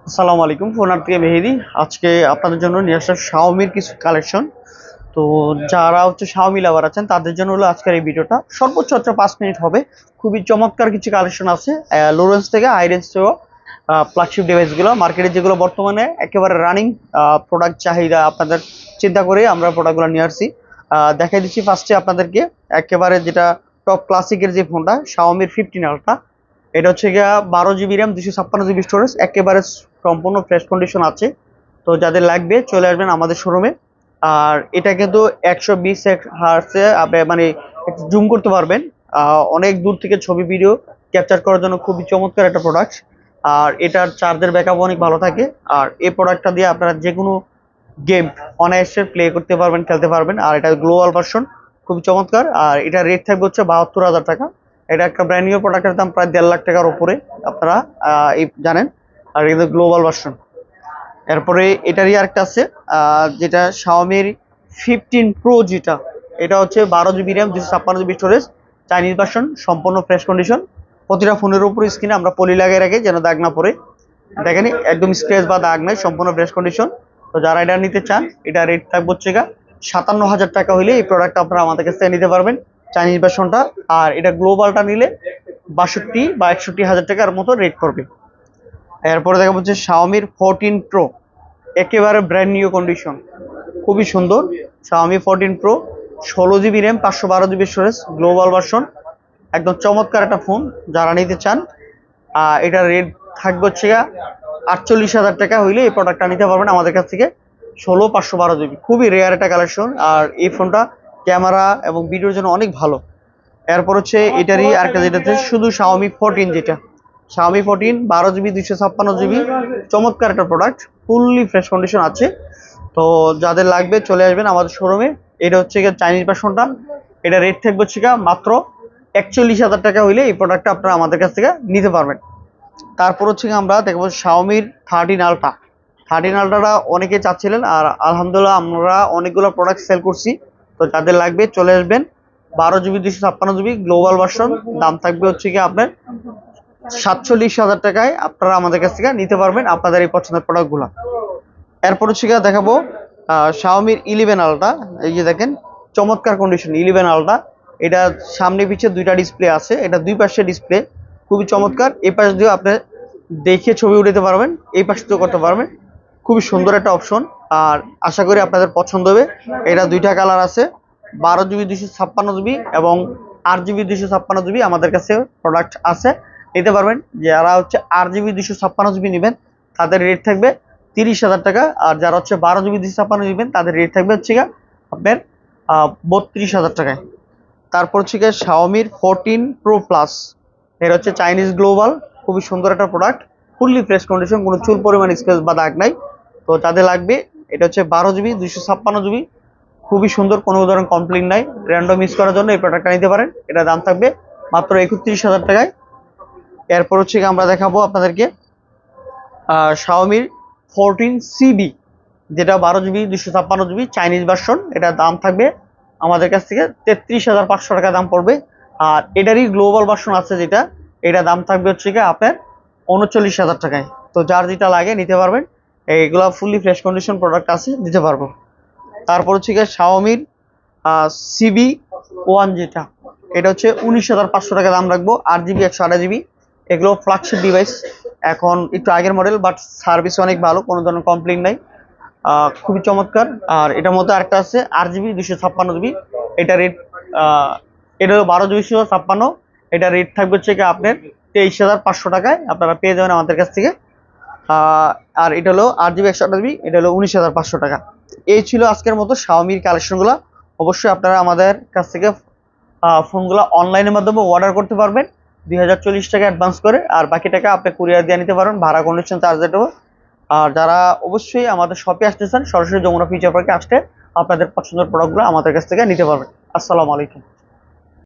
আসসালামু আলাইকুম, ফোনার থেকে মেহেদি। আজকে আপনাদের জন্য নিয়ে আসলাম শাওমির কিছু কালেকশন। তো যারা শাওমি লাভার আছেন তাদের জন্য হলো আজকের এই ভিডিওটা। সর্বোচ্চ 5 মিনিট হবে। খুবই চমৎকার কিছু কালেকশন আছে লো রেঞ্জ থেকে হাই রেঞ্জ থেকে। ফ্ল্যাগশিপ ডিভাইসগুলো মার্কেটে যেগুলো বর্তমানে একেবারে রানিং প্রোডাক্ট চাহিদা আপনাদের চিন্তা করে আমরা প্রোডাক্টগুলো নিয়ে আসছি। দেখাই দিচ্ছি ফার্স্টে আপনাদেরকে একেবারে যেটা টপ ক্লাসিকের যে ফোনটা শাওমির 15 আলট্রা। এটা হচ্ছে গিয়া 12 জিবি র্যাম, 256 জিবি স্টোরেজ, একেবারে সম্পূর্ণ ফ্রেশ কন্ডিশন আছে। তো যাদের লাগবে চলে আসবেন আমাদের শোরুমে। আর এটা কিন্তু 120 হার্টসে আপনি মানে জুম করতে পারবেন। অনেক দূর থেকে ছবি ভিডিও ক্যাপচার করার জন্য খুবই চমৎকার একটা প্রোডাক্ট। আর এটার চার্জের ব্যাকআপ অনেক ভালো থাকে। আর এই প্রোডাক্টটা দিয়ে আপনারা যে কোনো গেম অনায়াসে প্লে করতে পারবেন, খেলতে পারবেন। আর এটা গ্লোবাল ভার্সন, খুবই চমৎকার। আর এটা রেট থাকবে 72,000 টাকা। এটা একটা ব্র্যান্ড নিউ প্রোডাক্টের দাম প্রায় 1.5 লাখ টাকার উপরে, আপনারা এই জানেন। আর এটা গ্লোবাল ভার্সন। এরপরে এটারই আরেকটা আছে যেটা শাওমির 15 প্রো, যেটা এটা হচ্ছে 12 GB RAM, 256 GB storage, Chinese version, সম্পূর্ণ ফ্রেশ কন্ডিশন। প্রতিটা ফোনের উপর স্ক্রিনে আমরা পলি লাগিয়ে রাখি যেন দাগ না পড়ে। দেখেন একদম স্ক্র্যাচ বা দাগ নাই, সম্পূর্ণ ফ্রেশ কন্ডিশন। তো যারা এটা নিতে চান, এটা রেট থাকবে 57,000 টাকা হইলে এই প্রোডাক্ট আপনারা আমাদের কাছ থেকে নিতে পারবেন, চাইনিজ ভার্সনটা। আর এটা গ্লোবালটা নিলে 62 বা 61,000 টাকার মতো রেট করবে। এরপরে দেখা যাচ্ছে শাওমির 14 প্রো, একেবারে ব্র্যান্ড নিউ কন্ডিশন, খুবই সুন্দর। Xiaomi 14 pro, 16 GB RAM, 512 GB storage, global version, একদম চমৎকার একটা ফোন। যারা নিতে চান এটা রেট থাকবে 48,000 টাকা হইলে এই প্রোডাক্টটা নিতে পারবেন আমাদের কাছ থেকে। 512 জিবি, খুবই রেয়ার একটা কালেকশন। আর এই ফোনটা ক্যামেরা এবং ভিডিওর জন্য অনেক ভালো। এরপর এটারই আরেকটা যেটা শুধু শাওমি 14, যেটা শাওমি 14 12 জিবি, 256 জিবি, চমৎকার একটা প্রোডাক্ট, ফুললি ফ্রেশ কন্ডিশন আছে। তো যাদের লাগবে চলে আসবেন আমাদের শোরুমে। এটা হচ্ছে চাইনিজ ভার্সনটা। এটা রেট থাকবে মাত্র 41,000 টাকা হইলে এই প্রোডাক্টটা আপনারা আমাদের কাছ থেকে নিতে পারবেন। তারপর আমরা দেখবো শাওমির 13 আলট্রা। 13 আলট্রাটা অনেকে চাচ্ছিলেন, আর আলহামদুলিল্লাহ আমরা অনেকগুলো প্রোডাক্ট সেল করছি। তো যাদের লাগবে চলে আসবেন। 12 জিবি, 256 জিবি, গ্লোবাল ভার্সন, দাম থাকবে আপনার 47,000 টাকায় আপনারা আমাদের কাছ থেকে নিতে পারবেন আপনাদের এই পছন্দের প্রোডাক্টগুলো। এরপর দেখাবো শাওমির 11 আলট্রা। এই যে দেখেন চমৎকার কন্ডিশন 11 আলট্রা। এটা সামনে পিছে দুইটা ডিসপ্লে আছে, এটা দুই পাশে ডিসপ্লে, খুবই চমৎকার। এই পাশ দিয়েও আপনি দেখে ছবি উঠাতে পারবেন, এই পাশ দিয়েও করতে পারবেন, খুবই সুন্দর একটা অপশন। আর আশা করি আপনাদের পছন্দ হবে। এটা দুইটা কালার আছে, 12 জিবি, 256 জিবি এবং 8 জিবি, 256 জিবি আমাদের কাছে প্রোডাক্ট আছে, নিতে পারবেন। যারা 8 জিবি, 256 জিবি নেবেন তাদের রেট থাকবে 30,000 টাকা। আর যারা 12 জিবি, 256 নেবেন তাদের রেট থাকবে আপনার 32,000 টাকায়। তারপর শাওমির 14 প্রো প্লাস। এটা চাইনিজ গ্লোবাল, খুবই সুন্দর একটা প্রোডাক্ট, ফুললি ফ্রেশ কন্ডিশন, কোনো চুল পরিমাণ স্পেস বা দাগ নাই। তো যাদের লাগবে এটা 12 জিবি, 256 জিবি, খুবই সুন্দর, কোনো ধরনের কমপ্লেইন নাই। র্যান্ডম ইউজ করার জন্য এই প্রোডাক্টটা নিতে পারেন। এটা দাম থাকবে মাত্র 31,000 টাকায়। এরপর আমরা দেখাবো আপনাদেরকে শাওমির 14 সিবি, যেটা 12 জিবি, 256 জিবি, চাইনিজ ভার্সন। এটা দাম থাকবে আমাদের কাছ থেকে 33,500 টাকা দাম পড়বে। আর এটারই গ্লোবাল ভার্সন আছে যেটা, এটা দাম থাকবে আপনার 39,000 টাকায়। তো যার যেটা লাগে নিতে পারবেন, এইগুলা ফুললি ফ্রেশ কন্ডিশন প্রোডাক্ট আছে, দিতে পারবো। তারপর শাওমির সিবি 1, যেটা এটা 19,500 টাকা দাম রাখবো। 8 জিবি, 128 জিবি, এগুলো ফ্ল্যাগশিপ ডিভাইস, এখন একটু আগের মডেল, বাট সার্ভিস অনেক ভালো, কোনো ধরনের কমপ্লেইন নাই, খুবই চমৎকার। আর এটার মধ্যে আরেকটা আছে 8 জিবি, 256 জিবি, এটা রেট এটা হলো 12 জিবি, 256, এটা রেট থাকবে আপনার 23,500 টাকায় আপনারা পেয়ে যাবেন আমাদের কাছ থেকে। আর এটা হলো 8 জিবি, 128 জিবি, এটা হলো 19,500 টাকা। এই ছিল আজকের মতো শাওমির কালেকশনগুলো। অবশ্যই আপনারা আমাদের কাছ থেকে ফোনগুলো অনলাইনের মাধ্যমে অর্ডার করতে পারবেন 2040 টাকা অ্যাডভান্স করে। আর বাকি টাকা আপনি কুরিয়ার দিয়ে নিতে পারবেন, ভাড়া কন্ডিশন চার্জ দেবো। আর যারা অবশ্যই আমাদের শপে আসতে চান, সরাসরি যমুনা ফিউচার পার্কে আসতে আপনাদের পছন্দের প্রোডাক্টগুলো আমাদের কাছ থেকে নিতে পারবেন। আসসালামু আলাইকুম।